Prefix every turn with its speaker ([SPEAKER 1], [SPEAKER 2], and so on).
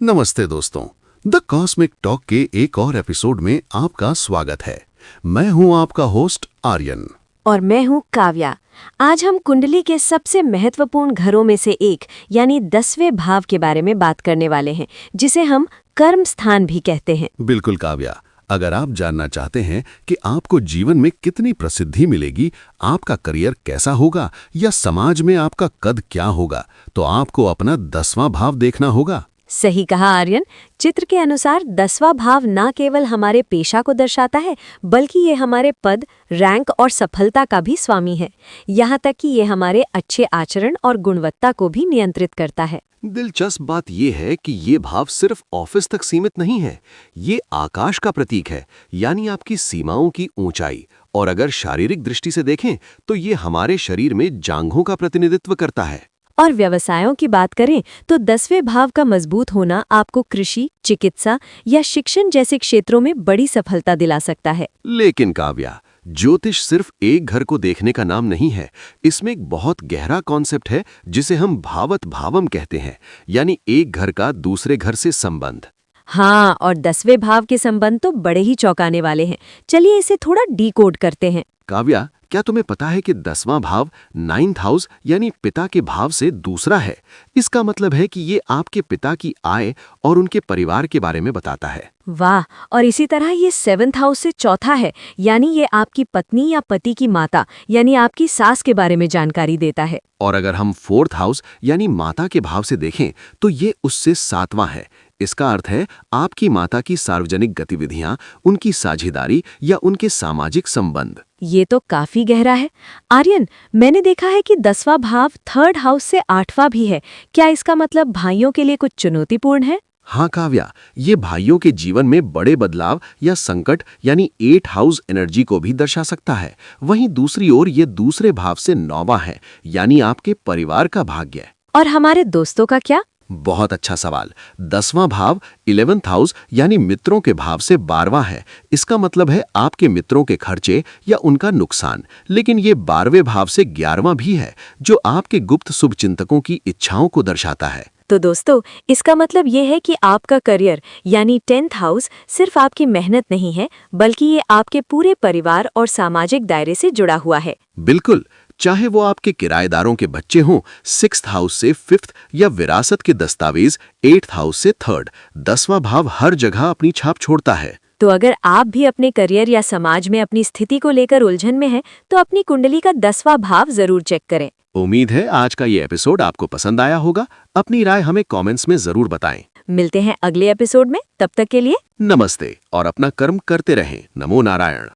[SPEAKER 1] नमस्ते दोस्तों, the cosmic talk के एक और एपिसोड में आपका स्वागत है। मैं हूं आपका होस्ट आर्यन।
[SPEAKER 2] और मैं हूँ काव्या। आज हम कुंडली के सबसे महत्वपूर्ण घरों में से एक यानी 10वें भाव के बारे में बात करने वाले हैं, जिसे हम कर्म स्थान भी कहते हैं।
[SPEAKER 1] बिल्कुल काव्या, अगर आप जानना चाहते हैं कि आपको जीवन में कितनी प्रसिद्धि मिलेगी, आपका करियर कैसा होगा या समाज में आपका कद क्या होगा, तो आपको अपना 10वां भाव देखना होगा।
[SPEAKER 2] सही कहा आर्यन। चित्र के अनुसार 10वां भाव न केवल हमारे पेशा को दर्शाता है, बल्कि ये हमारे पद, रैंक और सफलता का भी स्वामी है। यहाँ तक कि ये हमारे अच्छे आचरण और गुणवत्ता को भी नियंत्रित करता है।
[SPEAKER 3] दिलचस्प बात यह है कि ये भाव सिर्फ ऑफिस तक सीमित नहीं है, ये आकाश का प्रतीक है, यानी आपकी सीमाओं की ऊंचाई। और अगर शारीरिक दृष्टि से देखें तो ये हमारे शरीर में जांघों का प्रतिनिधित्व करता है।
[SPEAKER 2] और व्यवसायों की बात करें तो 10वें भाव का मजबूत होना आपको कृषि, चिकित्सा या शिक्षण जैसे क्षेत्रों में बड़ी सफलता दिला सकता है।
[SPEAKER 3] लेकिन काव्या, ज्योतिष सिर्फ एक घर को देखने का नाम नहीं है। इसमें एक बहुत गहरा कॉन्सेप्ट है जिसे हम भावत भावम कहते हैं, यानी एक घर का दूसरे घर से संबंध।
[SPEAKER 2] हाँ, और 10वें भाव के संबंध तो बड़े ही चौंकाने वाले हैं। चलिए इसे थोड़ा डीकोड करते हैं।
[SPEAKER 3] काव्या, क्या तुम्हें पता है कि 10वां भाव 9th हाउस यानी पिता के भाव से दूसरा है? इसका मतलब है कि ये आपके पिता की आय और उनके परिवार के बारे में बताता है।
[SPEAKER 2] वाह, और इसी तरह ये 7th हाउस से चौथा है, यानी ये आपकी पत्नी या पति की माता यानी आपकी सास के बारे में जानकारी देता है।
[SPEAKER 3] और अगर हम 4th हाउस यानी माता के भाव से देखें तो ये उससे 7वां है। इसका अर्थ है आपकी माता की सार्वजनिक गतिविधियां, उनकी साझेदारी या उनके सामाजिक संबंध।
[SPEAKER 2] ये तो काफी गहरा है। आर्यन, मैंने देखा है कि 10वां भाव 3rd हाउस से 8वां भी है। क्या इसका मतलब भाइयों के लिए कुछ चुनौतीपूर्ण है?
[SPEAKER 3] हाँ काव्या, ये भाइयों के जीवन में बड़े बदलाव या संकट यानी 8th हाउस एनर्जी को भी दर्शा सकता है। वहीं दूसरी ओर ये दूसरे भाव से 9वां है, यानी आपके परिवार का भाग्य।
[SPEAKER 2] और हमारे दोस्तों का क्या?
[SPEAKER 3] बहुत अच्छा सवाल। 10वां भाव 11th हाउस यानी मित्रों के भाव से 12वां है। इसका मतलब है आपके मित्रों के खर्चे या उनका नुकसान। लेकिन ये 12वें भाव से 11वां भी है, जो आपके गुप्त शुभचिंतकों की इच्छाओं को दर्शाता है।
[SPEAKER 2] तो दोस्तों, इसका मतलब ये है कि आपका करियर यानी 10th हाउस सिर्फ आपकी मेहनत नहीं है, बल्कि ये आपके पूरे परिवार और सामाजिक दायरे से जुड़ा हुआ है।
[SPEAKER 3] बिल्कुल, चाहे वो आपके किराएदारों के बच्चे हों 6th हाउस से 5th या विरासत के दस्तावेज 8th हाउस से 3rd, 10वां भाव हर जगह अपनी छाप छोड़ता है।
[SPEAKER 2] तो अगर आप भी अपने करियर या समाज में अपनी स्थिति को लेकर उलझन में हैं, तो अपनी कुंडली का 10वां भाव जरूर चेक करें।
[SPEAKER 3] उम्मीद है आज का ये एपिसोड आपको पसंद आया होगा। अपनी राय हमें कमेंट्स में जरूर बताएं।
[SPEAKER 2] मिलते हैं अगले एपिसोड में, तब तक के लिए
[SPEAKER 3] नमस्ते और अपना कर्म करते रहें। नमो नारायण।